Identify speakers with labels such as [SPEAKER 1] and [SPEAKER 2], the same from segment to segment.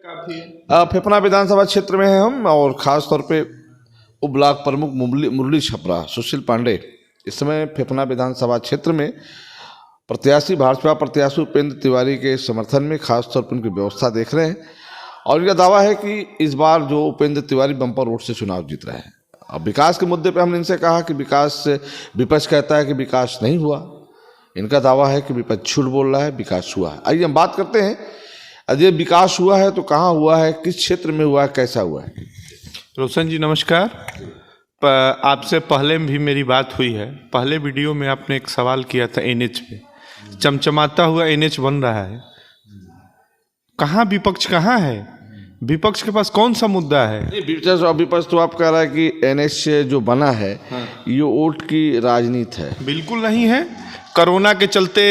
[SPEAKER 1] काफी
[SPEAKER 2] फेफना विधानसभा क्षेत्र में हैं हम, और ख़ास तौर पे उप ब्लॉक प्रमुख मुरली छपरा सुशील पांडे इस समय फेफना विधानसभा क्षेत्र में प्रत्याशी भाजपा प्रत्याशी उपेंद्र तिवारी के समर्थन में खास तौर पर उनकी व्यवस्था देख रहे हैं। और इनका दावा है कि इस बार जो उपेंद्र तिवारी बम्पर वोट से चुनाव जीत रहे हैं। अब विकास के मुद्दे पे हमने इनसे कहा कि विकास विपक्ष कहता है कि विकास नहीं हुआ, इनका दावा है कि विपक्ष झूठ बोल रहा है, विकास हुआ है। आइए हम बात करते हैं, अजय विकास हुआ है तो कहाँ हुआ है, किस क्षेत्र में हुआ है, कैसा हुआ है।
[SPEAKER 1] रोशन जी नमस्कार। आपसे पहले भी मेरी बात हुई है। पहले वीडियो में आपने एक सवाल किया था एनएच पे, चमचमाता हुआ एनएच बन रहा है, कहाँ विपक्ष कहाँ है, विपक्ष के पास कौन सा मुद्दा है?
[SPEAKER 2] विपक्ष तो आप कह रहा है कि एनएच जो बना है ये वोट की राजनीति है।
[SPEAKER 1] बिल्कुल नहीं है। कोरोना के चलते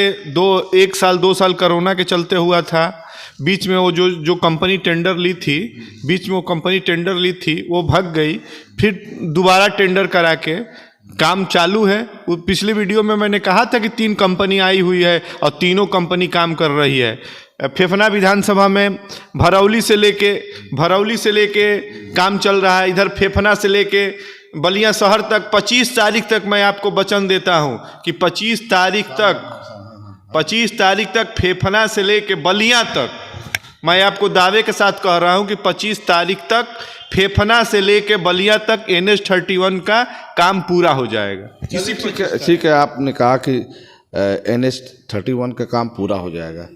[SPEAKER 1] एक साल 2 साल कोरोना के चलते हुआ था। बीच में वो जो कंपनी टेंडर ली थी, वो भाग गई, फिर दोबारा टेंडर करा के काम चालू है। पिछले वीडियो में मैंने कहा था कि 3 कंपनी आई हुई है और तीनों कंपनी काम कर रही है। फेफना विधानसभा में भरौली से लेके काम चल रहा है। इधर फेफना से लेके बलिया शहर तक 25 तारीख तक मैं आपको वचन देता हूं कि 25 तारीख तक फेफना से लेके बलिया तक, मैं आपको दावे के साथ कह रहा हूं कि 25 तारीख तक फेफना से लेके बलिया तक NH31 का काम पूरा हो जाएगा।
[SPEAKER 2] ठीक है, आपने कहा कि NH31 का काम पूरा हो जाएगा।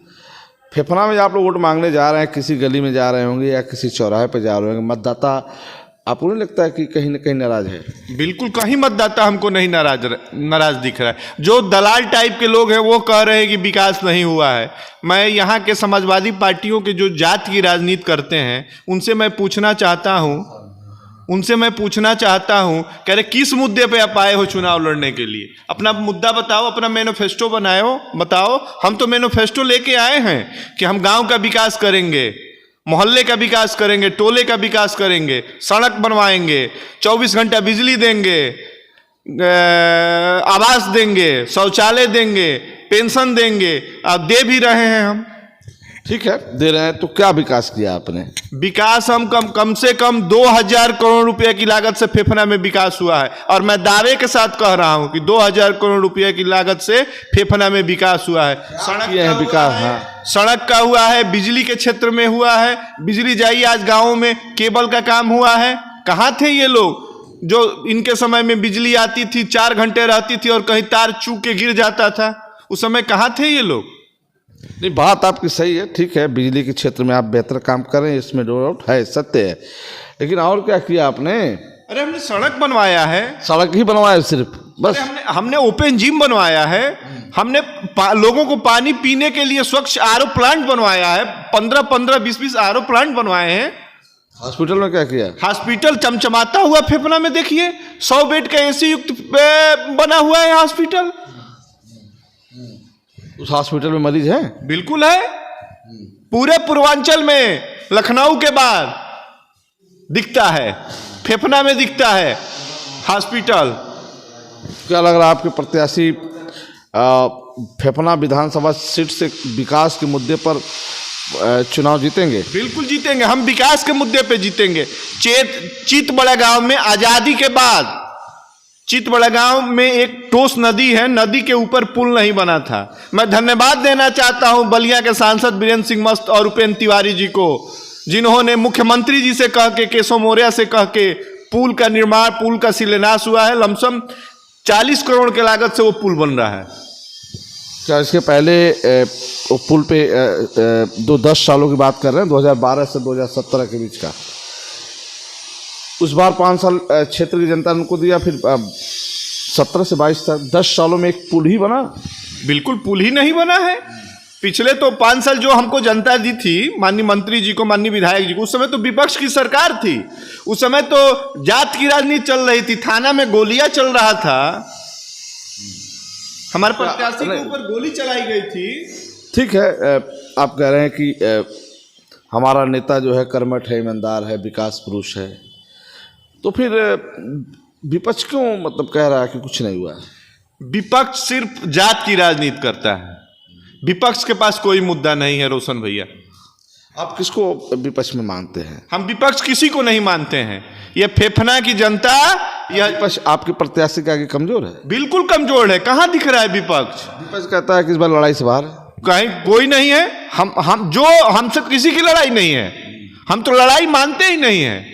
[SPEAKER 2] फेफना में आप लोग वोट मांगने जा रहे हैं, किसी गली में जा रहे होंगे या किसी चौराहे पर जा रहे होंगे, मतदाता आपको नहीं लगता है कि कहीं ना कहीं नाराज है?
[SPEAKER 1] बिल्कुल, कहीं मतदाता हमको नहीं नाराज दिख रहा है। जो दलाल टाइप के लोग हैं वो कह रहे हैं कि विकास नहीं हुआ है। मैं यहाँ के समाजवादी पार्टियों के जो जात की राजनीति करते हैं उनसे मैं पूछना चाहता हूँ कह रहे किस मुद्दे पे आप आए हो चुनाव लड़ने के लिए? अपना मुद्दा बताओ, अपना मैनिफेस्टो बताओ। हम तो मैनिफेस्टो लेके आए हैं कि हम गांव का विकास करेंगे, मोहल्ले का विकास करेंगे, टोले का विकास करेंगे, सड़क बनवाएंगे, 24 घंटा बिजली देंगे, आवास देंगे, शौचालय देंगे, पेंशन देंगे। अब दे भी रहे हैं हम।
[SPEAKER 2] ठीक है, दे रहे हैं तो क्या विकास किया आपने?
[SPEAKER 1] विकास हम कम से कम 2000 करोड़ रुपए की लागत से फेफना में विकास हुआ है। और मैं दावे के साथ कह रहा हूं कि 2000 करोड़ रुपए की लागत से फेफना में विकास हुआ है। सड़क का हुआ है, बिजली के क्षेत्र में हुआ है। बिजली जाइए आज गाँव में, केबल का काम हुआ है। कहाँ थे ये लोग जो इनके समय में बिजली आती थी, 4 घंटे रहती थी और कहीं तार चूक के गिर जाता था? उस समय कहाँ थे ये लोग?
[SPEAKER 2] नहीं, बात आपकी सही है, ठीक है, बिजली के क्षेत्र में आप बेहतर काम कर रहे हैं, इसमें नो डाउट है, सत्य है। लेकिन और क्या किया आपने?
[SPEAKER 1] अरे हमने सड़क बनवाया है।
[SPEAKER 2] सड़क ही बनवाया सिर्फ, बस?
[SPEAKER 1] हमने ओपन जिम बनवाया है। हमने लोगों को पानी पीने के लिए स्वच्छ आरओ प्लांट बनवाया है। 15-15, 20-20 आरओ प्लांट बनवाए हैं।
[SPEAKER 2] हॉस्पिटल में क्या किया?
[SPEAKER 1] हॉस्पिटल चमचमाता हुआ फेफना में देखिए, 100 बेड का AC युक्त बना हुआ है हॉस्पिटल।
[SPEAKER 2] उस हॉस्पिटल में मरीज हैं?
[SPEAKER 1] बिल्कुल है। पूरे पूर्वांचल में लखनऊ के बाद दिखता है, फेफना में दिखता है हॉस्पिटल।
[SPEAKER 2] क्या लग रहा है आपके प्रत्याशी फेफना विधानसभा सीट से विकास के मुद्दे पर चुनाव जीतेंगे?
[SPEAKER 1] बिल्कुल जीतेंगे। हम विकास के मुद्दे पे जीतेंगे। चितबड़ा गांव में आजादी के बाद चितबड़ा गांव में एक टोस नदी है, नदी के ऊपर पुल नहीं बना था। मैं धन्यवाद देना चाहता हूं बलिया के सांसद वीरेंद्र सिंह मस्त और उपेंद्र तिवारी जी को, जिन्होंने मुख्यमंत्री जी से कह के, केशव मौर्य से कह के पुल का निर्माण, पुल का शिलान्यास हुआ है। लमसम 40 करोड़ के लागत से वो पुल बन रहा है।
[SPEAKER 2] क्या इसके पहले वो पुल पे 10 सालों की बात कर रहे हैं, 2012 से 2017 के बीच का? उस बार 5 साल क्षेत्र की जनता ने उनको दिया, फिर 17 से 22 तक 10 सालों में एक पुल ही बना?
[SPEAKER 1] बिल्कुल पुल ही नहीं बना है। पिछले तो 5 साल जो हमको जनता दी थी, माननीय मंत्री जी को, माननीय विधायक जी को, उस समय तो विपक्ष की सरकार थी। उस समय तो जात की राजनीति चल रही थी, थाना में गोलियां चल रहा था, हमारे प्रत्याशी के ऊपर गोली चलाई गई थी।
[SPEAKER 2] ठीक है, आप कह रहे हैं कि हमारा नेता जो है कर्मठ है, ईमानदार है, विकास पुरुष है, तो फिर विपक्ष क्यों मतलब कह रहा है कि कुछ नहीं हुआ है?
[SPEAKER 1] विपक्ष सिर्फ जात की राजनीति करता है। विपक्ष के पास कोई मुद्दा नहीं है रोशन भैया।
[SPEAKER 2] आप किसको विपक्ष में मानते हैं?
[SPEAKER 1] हम विपक्ष किसी को नहीं मानते हैं। ये फेफना की जनता, यह
[SPEAKER 2] विपक्ष आपके प्रत्याशी के आगे कमजोर है?
[SPEAKER 1] बिल्कुल कमजोर है। कहाँ दिख रहा है विपक्ष?
[SPEAKER 2] विपक्ष कहता है कि इस बार लड़ाई से बाहर है।
[SPEAKER 1] कहीं कोई नहीं है। हम हमसे किसी की लड़ाई नहीं है। हम तो लड़ाई मानते ही नहीं है।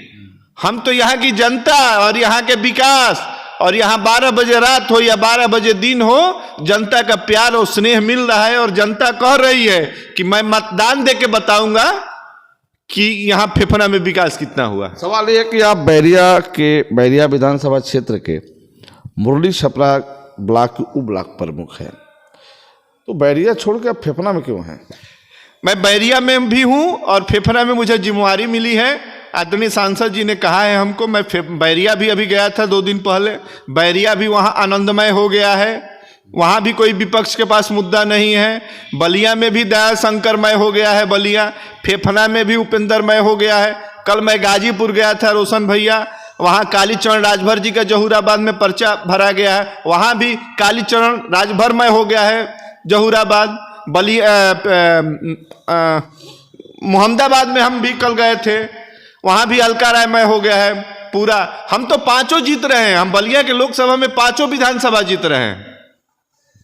[SPEAKER 1] हम तो यहाँ की जनता और यहाँ के विकास, और यहाँ 12 बजे रात हो या 12 बजे दिन हो, जनता का प्यार और स्नेह मिल रहा है। और जनता कह रही है कि मैं मतदान दे के बताऊंगा कि यहाँ फेफना में विकास कितना हुआ।
[SPEAKER 2] सवाल यह है कि आप बैरिया विधानसभा क्षेत्र के मुरली छपरा ब्लॉक के उप ब्लॉक प्रमुख हैं, तो बैरिया छोड़ के आप फेफना में क्यों हैं?
[SPEAKER 1] मैं बैरिया में भी हूँ और फेफना में मुझे जिम्मेवारी मिली है। आदरणीय सांसद जी ने कहा है हमको। मैं बैरिया भी अभी गया था 2 दिन पहले। बैरिया भी वहाँ आनंदमय हो गया है। वहाँ भी कोई विपक्ष के पास मुद्दा नहीं है। बलिया में भी दया शंकरमय हो गया है। बलिया फेफना में भी उपेंद्रमय हो गया है। कल मैं गाजीपुर गया था, रोशन भैया, वहाँ कालीचरण राजभर जी का जहूराबाद में पर्चा भरा गया है। वहाँ भी कालीचरण राजभरमय हो गया है जहूराबाद। मोहम्मदाबाद में हम भी कल गए थे, वहाँ भी हल्का रायमय हो गया है पूरा। हम तो 5 जीत रहे हैं। हम बलिया के लोकसभा में 5 विधानसभा जीत रहे हैं।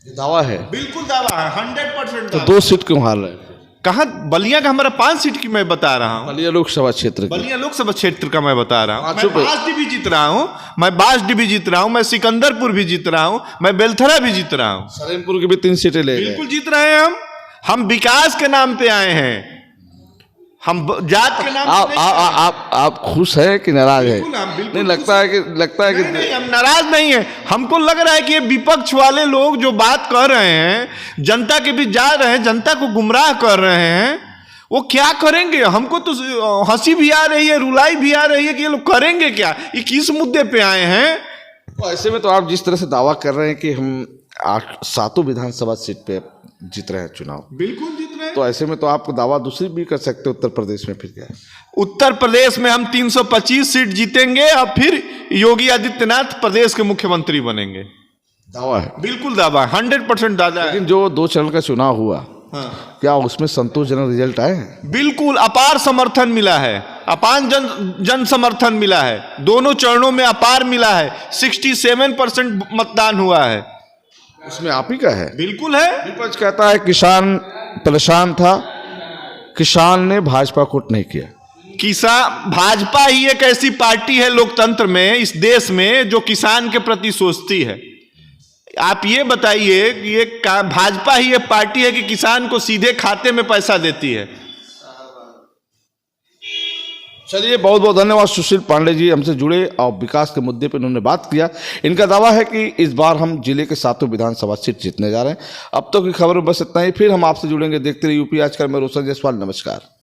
[SPEAKER 2] ये दावा है?
[SPEAKER 1] बिल्कुल दावा है, 100%
[SPEAKER 2] तो 2 सीट क्यों हार रहे हैं?
[SPEAKER 1] कहाँ? बलिया का हमारा 5 सीट की मैं बता रहा हूँ।
[SPEAKER 2] बलिया लोकसभा क्षेत्र की।
[SPEAKER 1] बलिया लोकसभा क्षेत्र का मैं बता रहा हूँ। मैं
[SPEAKER 2] पाँचों पे-
[SPEAKER 1] बांसडी भी जीत रहा हूँ, मैं बांसडी भी जीत रहा हूँ, मैं सिकंदरपुर भी जीत रहा हूँ, मैं बेलथरा भी जीत रहा हूँ।
[SPEAKER 2] सलेमपुर की भी 3 सीटें ले गए।
[SPEAKER 1] बिल्कुल जीत रहे हैं हम विकास के नाम पे आए हैं। हम जात के नाम पे नहीं आए हैं।
[SPEAKER 2] आप खुश हैं कि नाराज है?
[SPEAKER 1] बिल्कुल, हम बिल्कुल
[SPEAKER 2] नहीं, लगता है कि
[SPEAKER 1] नहीं, नहीं, हम नाराज नहीं है। हमको लग रहा है कि ये विपक्ष वाले लोग जो बात कर रहे हैं, जनता के बीच जा रहे हैं, जनता को गुमराह कर रहे हैं, वो क्या करेंगे? हमको तो हंसी भी आ रही है, रुलाई भी आ रही है कि ये लोग करेंगे क्या, ये किस मुद्दे पे आए हैं।
[SPEAKER 2] तो ऐसे में तो आप जिस तरह से दावा कर रहे हैं कि हम 7 विधानसभा सीट पे जीत रहे हैं चुनाव,
[SPEAKER 1] बिल्कुल जीत रहे हैं।
[SPEAKER 2] तो ऐसे में तो आपको दावा दूसरी भी कर सकते हैं उत्तर प्रदेश में। फिर क्या है?
[SPEAKER 1] उत्तर प्रदेश में हम 325 सीट जीतेंगे और फिर योगी आदित्यनाथ प्रदेश के मुख्यमंत्री बनेंगे।
[SPEAKER 2] दावा है?
[SPEAKER 1] बिल्कुल दावा, 100% दावा है।
[SPEAKER 2] लेकिन जो 2 चरण का चुनाव हुआ,
[SPEAKER 1] हाँ।
[SPEAKER 2] क्या उसमें संतोषजनक रिजल्ट आए हैं?
[SPEAKER 1] बिल्कुल अपार समर्थन मिला है, अपार जन समर्थन मिला है। दोनों चरणों में अपार मिला है। 67% मतदान हुआ है।
[SPEAKER 2] उसमें आप ही का है?
[SPEAKER 1] बिल्कुल है।
[SPEAKER 2] विपक्ष कहता है किसान परेशान था, किसान ने भाजपा को वोट नहीं किया।
[SPEAKER 1] किसान, भाजपा ही एक ऐसी पार्टी है लोकतंत्र में, इस देश में, जो किसान के प्रति सोचती है। आप ये बताइए कि ये भाजपा ही एक पार्टी है कि किसान को सीधे खाते में पैसा देती है।
[SPEAKER 2] चलिए, बहुत बहुत धन्यवाद सुशील पांडे जी, हमसे जुड़े और विकास के मुद्दे पर उन्होंने बात किया। इनका दावा है कि इस बार हम जिले के 7 विधानसभा सीट जीतने जा रहे हैं। अब तक की खबर में बस इतना ही। फिर हम आपसे जुड़ेंगे। देखते रहिए यूपी आजकल। मैं रोशन जायसवाल, नमस्कार।